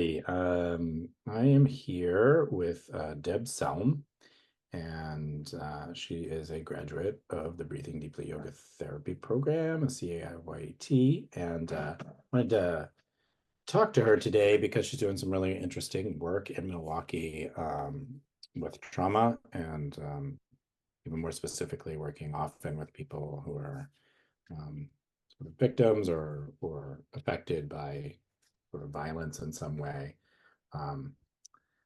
everybody. I am here with Deb Selm, and she is a graduate of the Breathing Deeply Yoga Therapy Program, a C-IAYT, and wanted to talk to her today because she's doing some really interesting work in Milwaukee with trauma and even more specifically working often with people who are sort of victims or affected by sort of violence in some way. Um,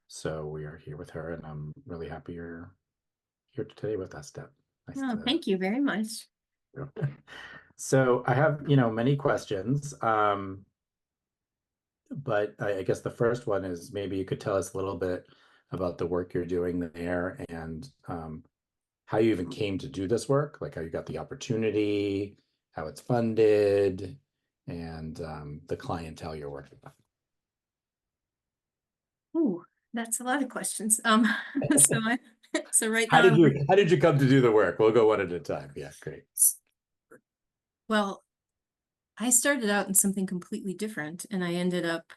so we are here with her, and I'm really happy you're here today with us, Deb. Nice Oh, to. thank you very much. So I have, many questions, but I guess the first one is maybe you could tell us a little bit about the work you're doing there and how you even came to do this work, like how you got the opportunity, how it's funded, and the clientele you're working with. Ooh, that's a lot of questions. So I, so right How now did I'm you how did you come to do the work? We'll go one at a time. Yeah, great. well, I started out in something completely different, and I ended up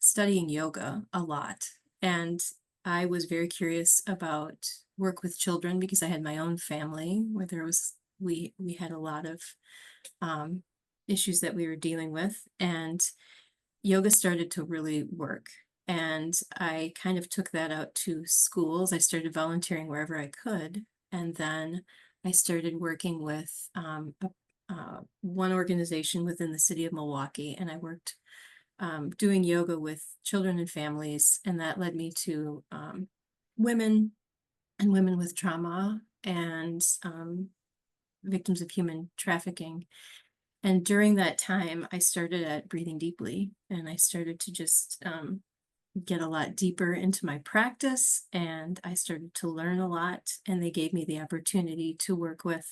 studying yoga a lot. And I was very curious about work with children because I had my own family where we had a lot of um, issues that we were dealing with, and yoga started to really work. And I kind of took that out to schools. I started volunteering wherever I could. And then I started working with one organization within the city of Milwaukee. And I worked doing yoga with children and families. And that led me to women and women with trauma and victims of human trafficking. And during that time, I started at Breathing Deeply, and I started to just get a lot deeper into my practice, and I started to learn a lot. And they gave me the opportunity to work with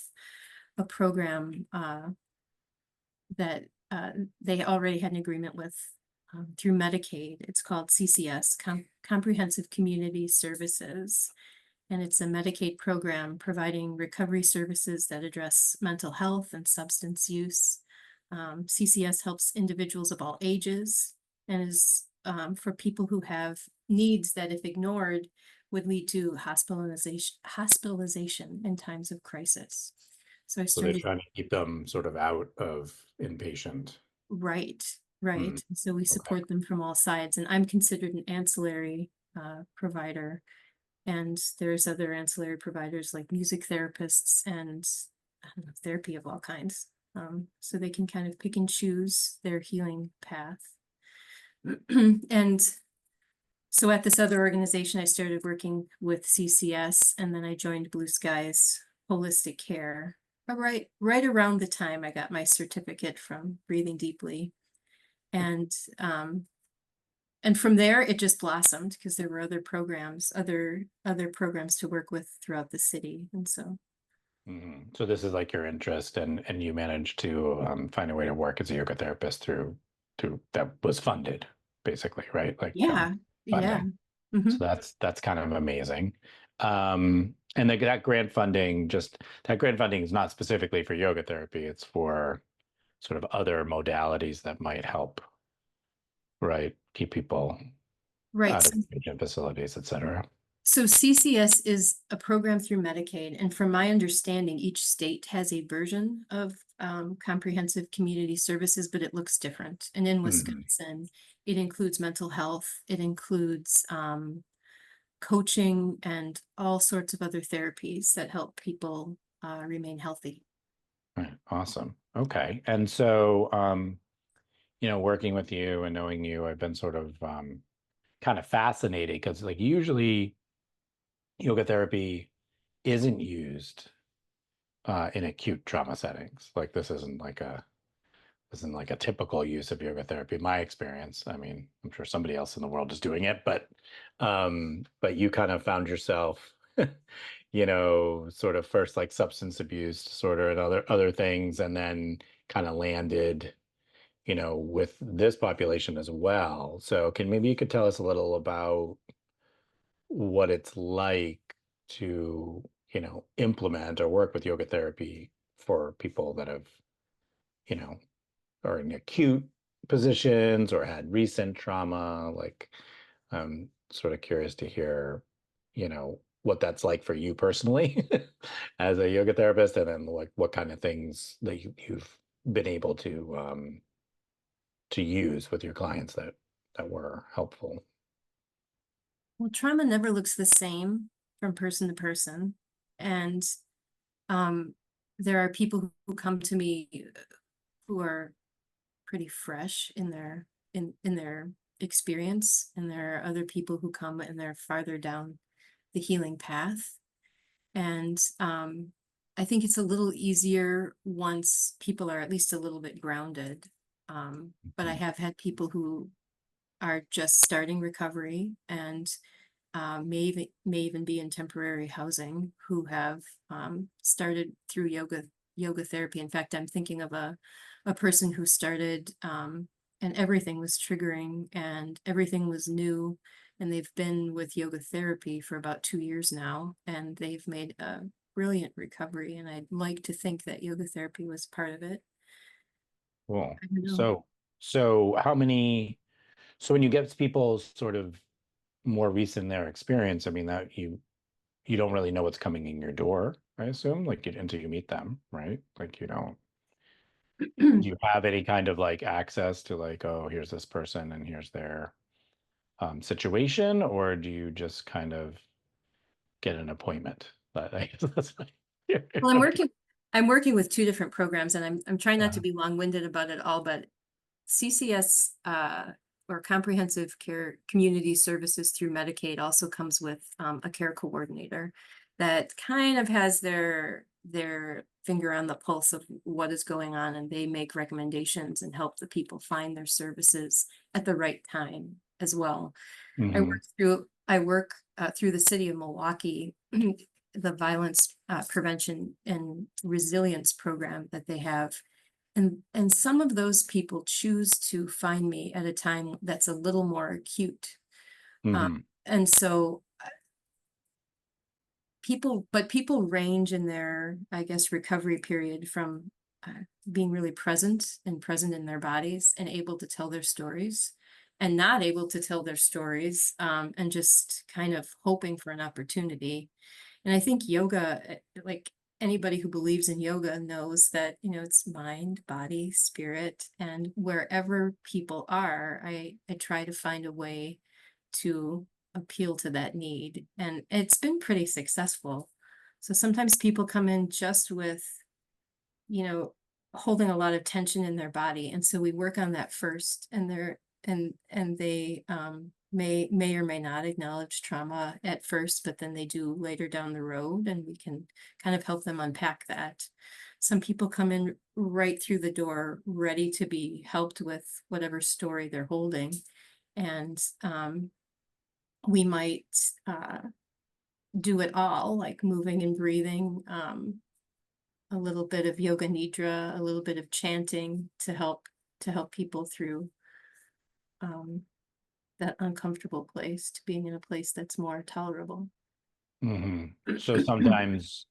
a program that they already had an agreement with through Medicaid. It's called CCS, Comprehensive Community Services. And it's a Medicaid program providing recovery services that address mental health and substance use. CCS helps individuals of all ages and is for people who have needs that, if ignored, would lead to hospitalization in times of crisis. So I So they're started, trying to keep them sort of out of inpatient. right, Hmm, right. So we okay. support them from all sides, and I'm considered an ancillary provider. And there's other ancillary providers like music therapists and I don't know, therapy of all kinds. So they can kind of pick and choose their healing path. And so at this other organization, I started working with CCS, and then I joined Blue Skies Holistic Care. Right around the time I got my certificate from Breathing Deeply. And um, and from there it just blossomed because there were other programs to work with throughout the city. And so So this is like your interest, and you managed to find a way to work as a yoga therapist through that was funded, basically, right? Like yeah, yeah. funding. So Hmm. that's kind of amazing. And that grant funding is not specifically for yoga therapy. It's for sort of other modalities that might help, right? Keep people Right. out of inpatient facilities, et cetera. So CCS is a program through Medicaid, and from my understanding, each state has a version of comprehensive community services, but it looks different. And in Mhm. Wisconsin, it includes mental health, it includes coaching, and all sorts of other therapies that help people remain healthy. Right. Awesome. Okay. And so, working with you and knowing you, I've been sort of kind of fascinated because, like, usually yoga therapy isn't used in acute trauma settings. Like, this isn't like a typical use of yoga therapy. My experience. I mean, I'm sure somebody else in the world is doing it, but you kind of found yourself, sort of first like substance abuse disorder and other things, and then kind of landed with this population as well. So maybe you could tell us a little about what it's like to, implement or work with yoga therapy for people that have, you know, are in acute positions or had recent trauma? Like, I'm sort of curious to hear, what that's like for you personally as a yoga therapist, and then like what kind of things that you've been able to use with your clients that were helpful. Well, trauma never looks the same from person to person. And um, there are people who come to me who are pretty fresh in their experience, and there are other people who come and they're farther down the healing path. And I think it's a little easier once people are at least a little bit grounded. But I Mhm. have had people who are just starting recovery and may even be in temporary housing who have started through yoga therapy. In fact, I'm thinking of a person who started and everything was triggering and everything was new, and they've been with yoga therapy for about 2 years now, and they've made a brilliant recovery. And I'd like to think that yoga therapy was part of it. Cool. I don't know. So how many, so when you get people sort of more recent in their experience, I mean, that you don't really know what's coming in your door, I assume, like until you meet them, right? Like you don't, do you have any kind of like access to like, oh, here's this person and here's their situation, or do you just kind of get an appointment? But I guess that's like, Well, I'm working with two different programs, and I'm trying not to uh, be long-winded about it all, but CCS, or Comprehensive Care Community Services through Medicaid, also comes with a care coordinator that kind of has their finger on the pulse of what is going on, and they make recommendations and help the people find their services at the right time as well. mhm, I work through the city of Milwaukee, the violence prevention and resilience program that they have. And some of those people choose to find me at a time that's a little more acute. Uh, mhm, and so people range in their, I guess, recovery period from being really present in their bodies and able to tell their stories, and not able to tell their stories, and just kind of hoping for an opportunity. And I think yoga, like anybody who believes in yoga knows that, it's mind, body, spirit, and wherever people are, I try to find a way to appeal to that need. And it's been pretty successful. So sometimes people come in just with, you know, holding a lot of tension in their body. And so we work on that first, and they may or may not acknowledge trauma at first, but then they do later down the road, and we can kind of help them unpack that. Some people come in right through the door, ready to be helped with whatever story they're holding. And we might do it all, like moving and breathing, a little bit of yoga nidra, a little bit of chanting to help people through um, that uncomfortable place to being in a place that's more tolerable. mhm. So sometimes,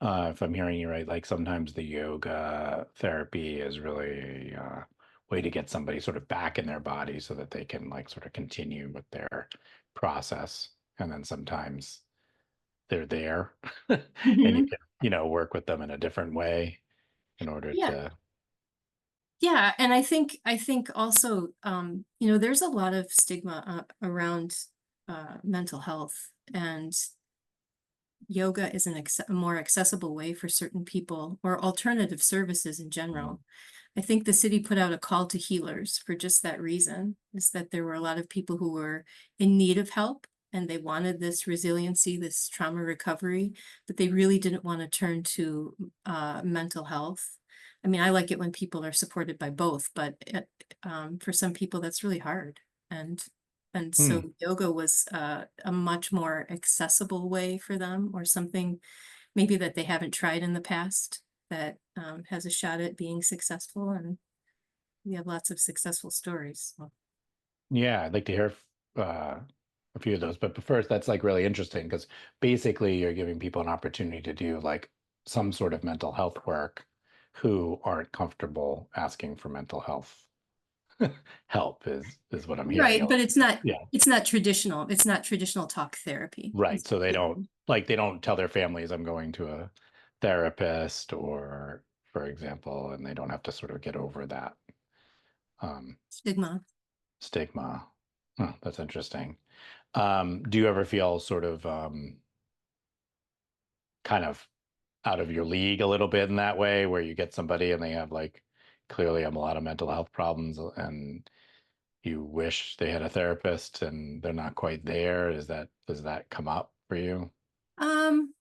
if I'm hearing you right, like sometimes the yoga therapy is really a way to get somebody sort of back in their body so that they can like sort of continue with their process. And then sometimes they're there and you Mhm. can, work with them in a different way in order Yeah, to. yeah, and I think also, there's a lot of stigma around mental health, and yoga is a more accessible way for certain people, or alternative services in Mhm. general. I think the city put out a call to healers for just that reason, is that there were a lot of people who were in need of help, and they wanted this resiliency, this trauma recovery, but they really didn't want to turn to mental health. I mean, I like it when people are supported by both, but for some people that's really hard. And and Hmm. so yoga was a much more accessible way for them, or something maybe that they haven't tried in the past, that has a shot at being successful. And we have lots of successful stories. So. Yeah, I'd like to hear a few of those. But first, that's like really interesting because basically you're giving people an opportunity to do like some sort of mental health work who aren't comfortable asking for mental health help is what I'm hearing. Right, but Yeah, it's not traditional. It's not traditional talk therapy. right. So they don't tell their families I'm going to a therapist, or for example, and they don't have to sort of get over that um, Stigma. stigma. Huh, that's interesting. Do you ever feel sort of kind of out of your league a little bit in that way, where you get somebody and they have like clearly have a lot of mental health problems, and you wish they had a therapist and they're not quite there? Does that come up for you? Um,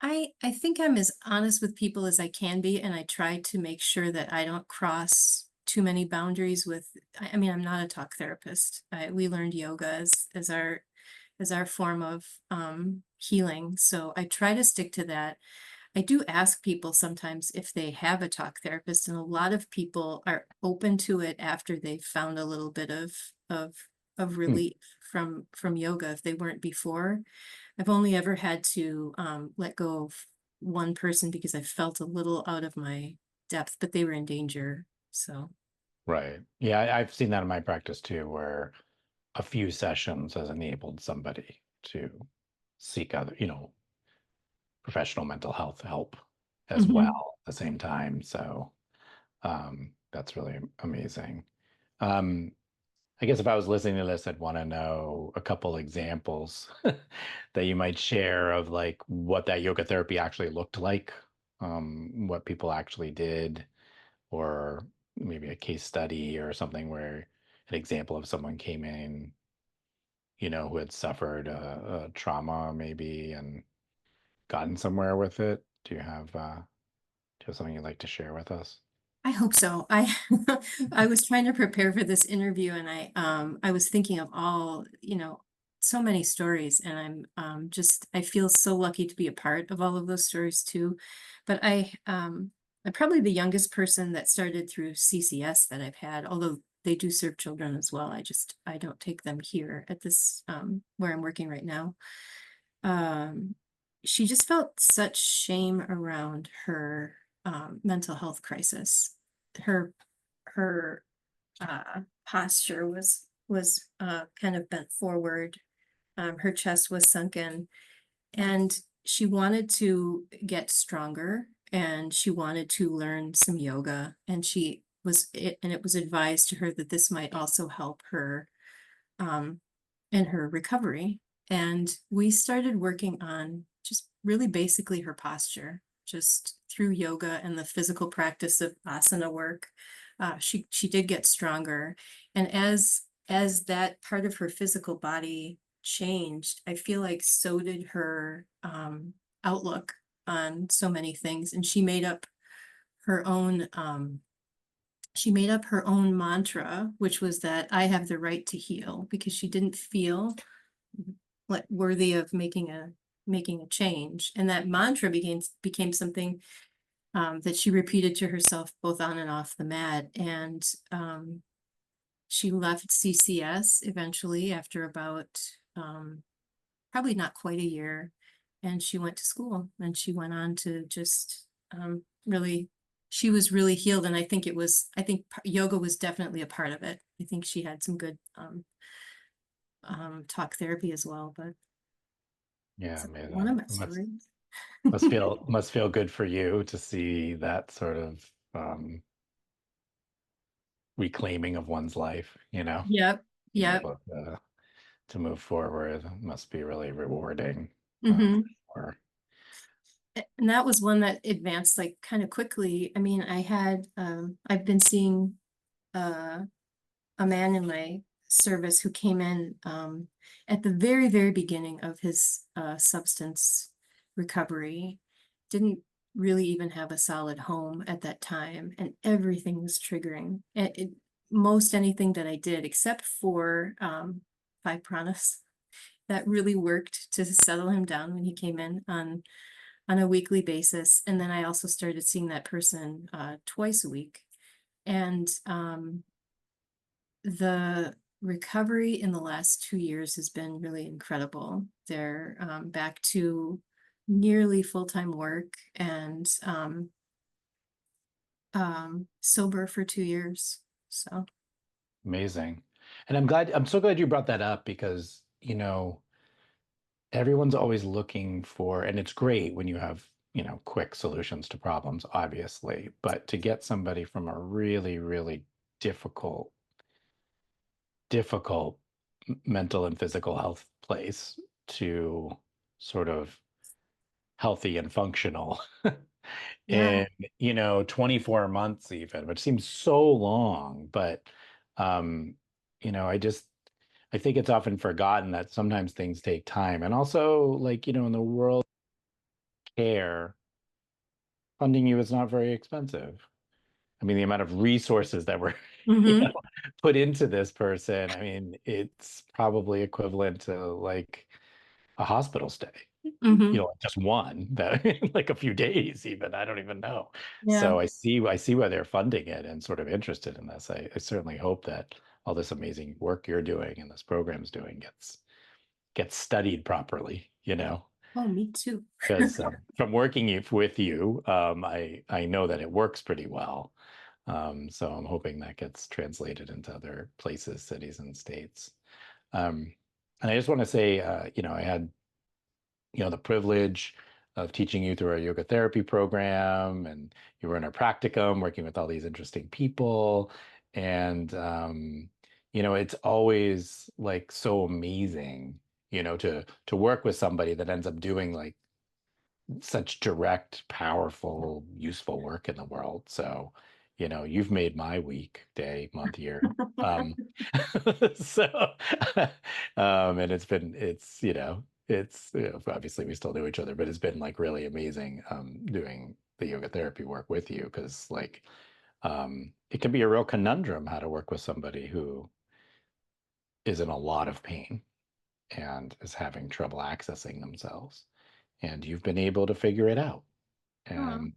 I think I'm as honest with people as I can be, and I try to make sure that I don't cross too many boundaries with, I mean, I'm not a talk therapist. We learned yoga as our form of healing. So I try to stick to that. I do ask people sometimes if they have a talk therapist, and a lot of people are open to it after they've found a little bit of of Hmm, relief from yoga if they weren't before. I've only ever had to let go of one person because I felt a little out of my depth, but they were in danger. So, right. Yeah, I've seen that in my practice too, where a few sessions has enabled somebody to seek other, professional mental health help as mhm. well at the same time. So that's really amazing. Um, I guess if I was listening to this, I'd want to know a couple examples that you might share of like what that yoga therapy actually looked like, what people actually did, or maybe a case study or something where an example of someone came in, who had suffered a trauma maybe and gotten somewhere with it. Do you have something you'd like to share with us? I hope so. I I was trying to prepare for this interview, and I was thinking of all, so many stories, and I feel so lucky to be a part of all of those stories too. But I'm probably the youngest person that started through CCS that I've had, although they do serve children as well. I don't take them here at this where I'm working right now. Um, she just felt such shame around her mental health crisis. Her her posture was kind of bent forward. Her chest was sunken, and she wanted to get stronger, and she wanted to learn some yoga, and it was advised to her that this might also help her um, in her recovery. And we started working on just really basically her posture, just through yoga and the physical practice of asana work. She did get stronger, and as that part of her physical body changed, I feel like so did her outlook on so many things, and her own she made up her own mantra, which was that I have the right to heal, because she didn't feel like worthy of making a change. And that mantra became something that she repeated to herself both on and off the mat. And she left CCS eventually after about probably not quite a year, and she went to school, and she went on to just really, she was really healed. And I think yoga was definitely a part of it. I think she had some good talk therapy as well, but Yeah, it's one of amazing. my stories. Must feel good for you to see that sort of reclaiming of one's life, Yep. being Yep. able to move forward must be really rewarding. For Hmm. sure. And that was one that advanced like kind of quickly. I mean, I've been seeing uh a man in my service who came in at the very, very beginning of his substance recovery, didn't really even have a solid home at that time, and everything was triggering. Most anything that I did, except for five pranas, that really worked to settle him down when he came in on a weekly basis. And then I also started seeing that person twice a week. And the recovery in the last 2 years has been really incredible. They're back to nearly full-time work, and sober for 2 years. So Amazing. And I'm so glad you brought that up because, everyone's always looking for, and it's great when you have, quick solutions to problems, obviously, but to get somebody from a really, really difficult, difficult mental and physical health place to sort of healthy and functional Yeah. in 24 months even, which seems so long, but um I just I think it's often forgotten that sometimes things take time. And also, like, in the world of care, funding you is not very expensive. I mean, the amount of resources that were you know Mm-hmm. put into this person, I mean, it's probably equivalent to like a hospital stay, Mm-hmm. just one that like a few days even. I don't even know. Yeah. So I see why they're funding it and sort of interested in this. I certainly hope that all this amazing work you're doing and this program's doing gets studied properly, Oh, me too. because from working with you, I know that it works pretty well. So I'm hoping that gets translated into other places, cities, and states. Um, and I just want to say, I had the privilege of teaching you through our yoga therapy program, and you were in our practicum working with all these interesting people. And it's always like so amazing, to work with somebody that ends up doing like such direct, powerful, useful work in the world. So, you've made my week, day, month, year. So, and obviously we still know each other, but it's been like really amazing, doing the yoga therapy work with you because, like, it can be a real conundrum how to work with somebody who is in a lot of pain and is having trouble accessing themselves. And you've been able to figure it out. Oh, And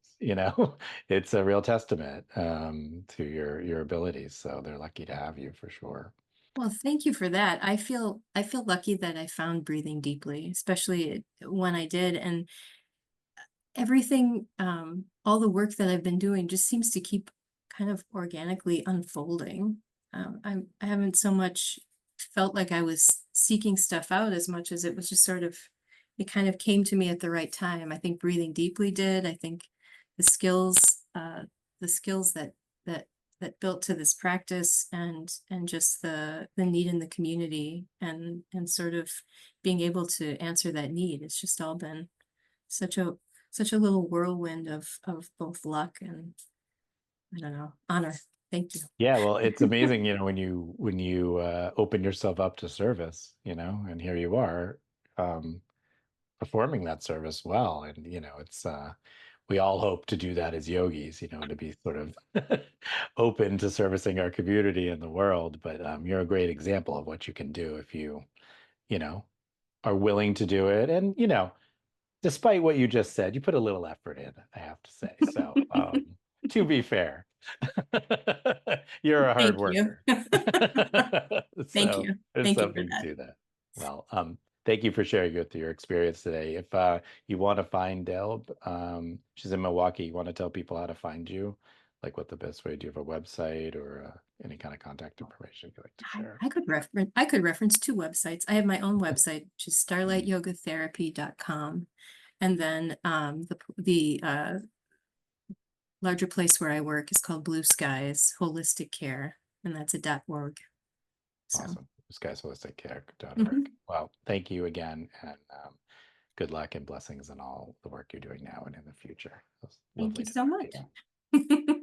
it's a real testament, to your abilities. So they're lucky to have you for sure. well, thank you for that. I feel lucky that I found breathing deeply, especially when I did. And everything, all the work that I've been doing just seems to keep kind of organically unfolding. I haven't so much felt like I was seeking stuff out as much as it was just sort of, it kind of came to me at the right time. I think breathing deeply did. I think the skills, uh, the skills that that built to this practice, and just the need in the community, and sort of being able to answer that need. It's just all been such a such a little whirlwind of both luck and, I don't know, honor. Thank you. Yeah, well, it's amazing, when you open yourself up to service, and here you are, um, performing that service well. And it's we all hope to do that as yogis, to be sort of open to servicing our community and the world. But you're a great example of what you can do if you know, are willing to do it. And despite what you just said, you put a little effort in, I have to say. So, to be fair, you're a hard Thank you. worker. Thank So you. there's Thank you for something that. to that. Well, thank you for sharing your experience today. If you want to find Deb, she's in Milwaukee. You want to tell people how to find you, like what the best way? Do you have a website or any kind of contact information you'd like to share? I could reference two websites. I have my own website, which is Mhm. starlightyogatherapy.com. And then the larger place where I work is called Blue Skies Holistic Care, and that's a .org. So, Awesome. Skyholisticare.org. mhm. Well, thank you again, and good luck and blessings in all the work you're doing now and in the future. It was Thank lovely you to so talk to much. you.